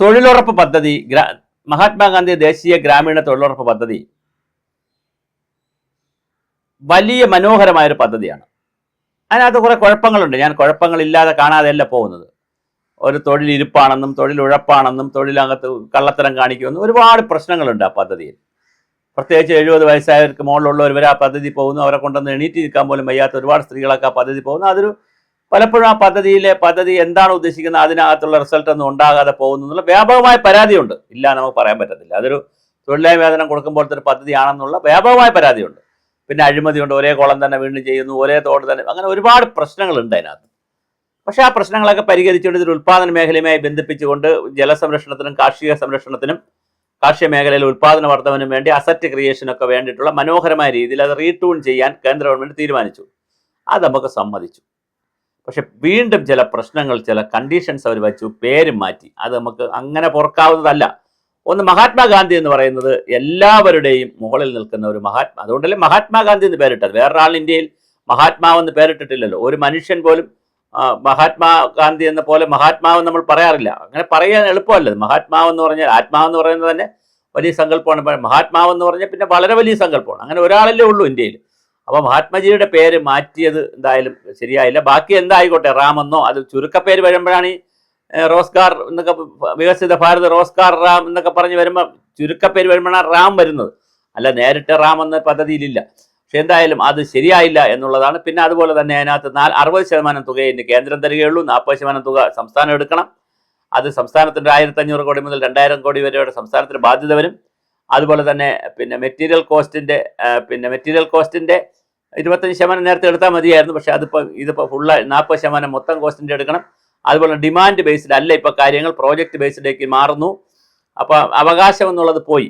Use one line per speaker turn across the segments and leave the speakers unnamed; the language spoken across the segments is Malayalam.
തൊഴിലുറപ്പ് പദ്ധതി, മഹാത്മാഗാന്ധി ദേശീയ ഗ്രാമീണ തൊഴിലുറപ്പ് പദ്ധതി വലിയ മനോഹരമായൊരു പദ്ധതിയാണ്. അതിനകത്ത് കുറെ കുഴപ്പങ്ങളുണ്ട്. ഞാൻ കുഴപ്പങ്ങളില്ലാതെ കാണാതെയല്ല പോകുന്നത്. ഒരു തൊഴിലിരുപ്പാണെന്നും തൊഴിലുഴപ്പാണെന്നും തൊഴിലകത്ത് കള്ളത്തരം കാണിക്കുമെന്നും ഒരുപാട് പ്രശ്നങ്ങളുണ്ട് ആ പദ്ധതിയിൽ. പ്രത്യേകിച്ച് 70 വയസ്സായവർക്ക് മുകളിലുള്ളവർ വരെ ആ പദ്ധതി പോകുന്നു. അവരെ കൊണ്ടൊന്ന് എണീറ്റ് നിൽക്കാൻ പോലും വയ്യാത്ത ഒരുപാട് സ്ത്രീകളൊക്കെ ആ പദ്ധതി പോകുന്നു. അതൊരു പലപ്പോഴും ആ പദ്ധതി എന്താണ് ഉദ്ദേശിക്കുന്നത് അതിനകത്തുള്ള റിസൾട്ട് ഒന്നും ഉണ്ടാകാതെ പോകുന്നു എന്നുള്ള വ്യാപകമായ പരാതിയുണ്ട്. ഇല്ല നമുക്ക് പറയാൻ പറ്റത്തില്ല. അതൊരു തൊഴിലാളി വേതനം കൊടുക്കുമ്പോഴത്തെ ഒരു പദ്ധതിയാണെന്നുള്ള വ്യാപകമായ പരാതിയുണ്ട്. പിന്നെ അഴിമതിയുണ്ട്, ഒരേ കുളം തന്നെ വീണ്ടും ചെയ്യുന്നു, ഒരേ തോട് തന്നെ, അങ്ങനെ ഒരുപാട് പ്രശ്നങ്ങളുണ്ട് അതിനകത്ത്. പക്ഷേ ആ പ്രശ്നങ്ങളൊക്കെ പരിഹരിച്ചുകൊണ്ട് ഇതൊരു ഉൽപ്പാദന മേഖലയുമായി ബന്ധിപ്പിച്ചുകൊണ്ട് ജലസംരക്ഷണത്തിനും കാർഷിക സംരക്ഷണത്തിനും കാർഷിക മേഖലയിൽ ഉൽപ്പാദന വർദ്ധനവിനും വേണ്ടി അസറ്റ് ക്രിയേഷനൊക്കെ വേണ്ടിയിട്ടുള്ള മനോഹരമായ രീതിയിൽ അത് റീട്യൂൺ ചെയ്യാൻ കേന്ദ്ര ഗവൺമെൻറ് തീരുമാനിച്ചു. അത് നമുക്ക് സമ്മതിച്ചു. പക്ഷെ വീണ്ടും ചില പ്രശ്നങ്ങൾ, ചില കണ്ടീഷൻസ് അവർ വെച്ചു, പേര് മാറ്റി. അത് നമുക്ക് അങ്ങനെ പൊറുക്കാവുന്നതല്ല. ഒന്ന്, മഹാത്മാഗാന്ധി എന്ന് പറയുന്നത് എല്ലാവരുടെയും മുകളിൽ നിൽക്കുന്ന ഒരു അതുകൊണ്ടല്ലേ മഹാത്മാഗാന്ധി എന്ന് പേരിട്ടത്. വേറൊരാൾ ഇന്ത്യയിൽ മഹാത്മാവെന്ന് പേരിട്ടിട്ടില്ലല്ലോ. ഒരു മനുഷ്യൻ പോലും മഹാത്മാഗാന്ധി എന്ന പോലെ മഹാത്മാവെന്ന് നമ്മൾ പറയാറില്ല. അങ്ങനെ പറയാൻ എളുപ്പമല്ലത്. മഹാത്മാവെന്ന് പറഞ്ഞാൽ, ആത്മാവെന്ന് പറയുന്നത് തന്നെ വലിയ സങ്കല്പമാണ്. മഹാത്മാവെന്ന് പറഞ്ഞാൽ പിന്നെ വളരെ വലിയ സങ്കല്പമാണ്. അങ്ങനെ ഒരാളല്ലേ ഉള്ളൂ ഇന്ത്യയിൽ. അപ്പോൾ മഹാത്മജിയുടെ പേര് മാറ്റിയത് എന്തായാലും ശരിയായില്ല. ബാക്കി എന്തായിക്കോട്ടെ, റാമെന്നോ, അത് ചുരുക്കപ്പേര് വരുമ്പോഴാണ് ഈ റോസ്ഗാർ എന്നൊക്കെ, വികസിത ഭാരത് റോസ്ഗാർ റാം എന്നൊക്കെ പറഞ്ഞ് വരുമ്പോൾ ചുരുക്കപ്പേര് വരുമ്പോഴാണ് റാം വരുന്നത്. അല്ല, നേരിട്ട് റാം എന്ന പദ്ധതിയിലില്ല. പക്ഷെ എന്തായാലും അത് ശരിയായില്ല എന്നുള്ളതാണ്. പിന്നെ അതുപോലെ തന്നെ അതിനകത്ത് 60% തുകയെ കേന്ദ്രം തരികയുള്ളൂ, 40% തുക സംസ്ഥാനം എടുക്കണം. അത് സംസ്ഥാനത്തിൻ്റെ 1500 കോടി മുതൽ 2000 കോടി വരെയുടെ സംസ്ഥാനത്തിന് ബാധ്യത വരും. അതുപോലെ തന്നെ പിന്നെ മെറ്റീരിയൽ കോസ്റ്റിൻ്റെ 25% നേരത്തെ എടുത്താൽ മതിയായിരുന്നു. പക്ഷേ ഇതിപ്പോൾ ഫുള്ളായി 40% മൊത്തം കോസ്റ്റിൻ്റെ എടുക്കണം. അതുപോലെ ഡിമാൻഡ് ബേസ്ഡ് അല്ല ഇപ്പോൾ കാര്യങ്ങൾ, പ്രോജക്റ്റ് ബേസ്ഡിലേക്ക് മാറുന്നു. അപ്പോൾ അവകാശം എന്നുള്ളത് പോയി.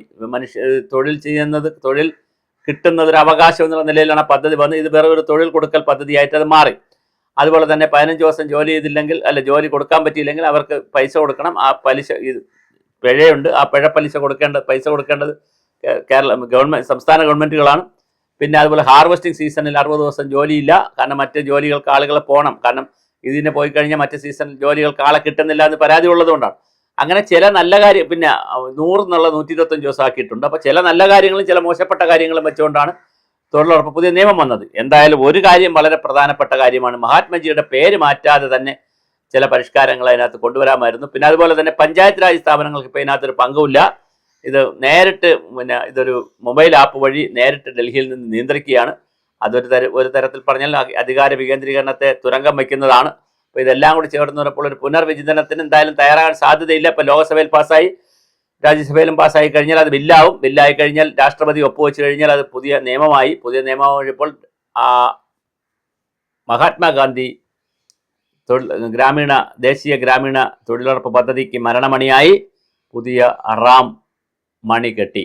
തൊഴിൽ കിട്ടുന്നതൊരു അവകാശം എന്നുള്ള നിലയിലാണ് പദ്ധതി വന്നത്. ഇത് വേറെ ഒരു തൊഴിൽ കൊടുക്കൽ പദ്ധതിയായിട്ട് അത് മാറി. അതുപോലെ തന്നെ 15 ദിവസം ജോലി ചെയ്തില്ലെങ്കിൽ, ജോലി കൊടുക്കാൻ പറ്റിയില്ലെങ്കിൽ അവർക്ക് പൈസ കൊടുക്കണം. ആ പലിശ പിഴയുണ്ട്. ആ പൈസ കൊടുക്കേണ്ടത് സംസ്ഥാന ഗവൺമെൻറ്റുകളാണ്. പിന്നെ അതുപോലെ ഹാർവെസ്റ്റിംഗ് സീസണിൽ 60 ദിവസം ജോലിയില്ല. കാരണം മറ്റ് ജോലികൾക്ക് ആളുകൾ പോകണം. കാരണം ഇതിന് പോയി കഴിഞ്ഞാൽ മറ്റ് സീസണിൽ ജോലികൾക്ക് ആളെ കിട്ടുന്നില്ല എന്ന് പരാതി ഉള്ളതുകൊണ്ടാണ്. അങ്ങനെ ചില നല്ല കാര്യം, പിന്നെ 100 എന്നുള്ള 125 ദിവസം ആക്കിയിട്ടുണ്ട്. അപ്പോൾ ചില നല്ല കാര്യങ്ങളും ചില മോശപ്പെട്ട കാര്യങ്ങളും വെച്ചുകൊണ്ടാണ് തൊഴിലുറപ്പ് പുതിയ നിയമം വന്നത്. എന്തായാലും ഒരു കാര്യം വളരെ പ്രധാനപ്പെട്ട കാര്യമാണ്, മഹാത്മജിയുടെ പേര് മാറ്റാതെ തന്നെ ചില പരിഷ്കാരങ്ങൾ അതിനകത്ത് കൊണ്ടുവരാമായിരുന്നു. പിന്നെ അതുപോലെ തന്നെ പഞ്ചായത്ത് രാജ് സ്ഥാപനങ്ങൾക്ക് ഇപ്പോൾ ഇതിനകത്തൊരു പങ്കുമില്ല. ഇത് നേരിട്ട് ഇതൊരു മൊബൈൽ ആപ്പ് വഴി നേരിട്ട് ഡൽഹിയിൽ നിന്ന് നിയന്ത്രിക്കുകയാണ്. ഒരു തരത്തിൽ പറഞ്ഞാൽ അധികാര വികേന്ദ്രീകരണത്തെ തുരങ്കം വയ്ക്കുന്നതാണ്. അപ്പോൾ ഇതെല്ലാം കൂടി ചേർന്ന് വന്നപ്പോൾ ഒരു പുനർവിചിന്തനത്തിന് എന്തായാലും തയ്യാറാകാൻ സാധ്യതയില്ല. ഇപ്പോൾ ലോക്സഭയിൽ പാസ്സായി, രാജ്യസഭയിലും പാസ്സായി കഴിഞ്ഞാൽ അത് ബില്ലായി കഴിഞ്ഞാൽ രാഷ്ട്രപതി ഒപ്പുവെച്ച് കഴിഞ്ഞാൽ അത് പുതിയ നിയമമായപ്പോൾ മഹാത്മാഗാന്ധി ദേശീയ ഗ്രാമീണ തൊഴിലുറപ്പ് പദ്ധതിക്ക് മരണമണിയായി പുതിയ റാം മണി കെട്ടി.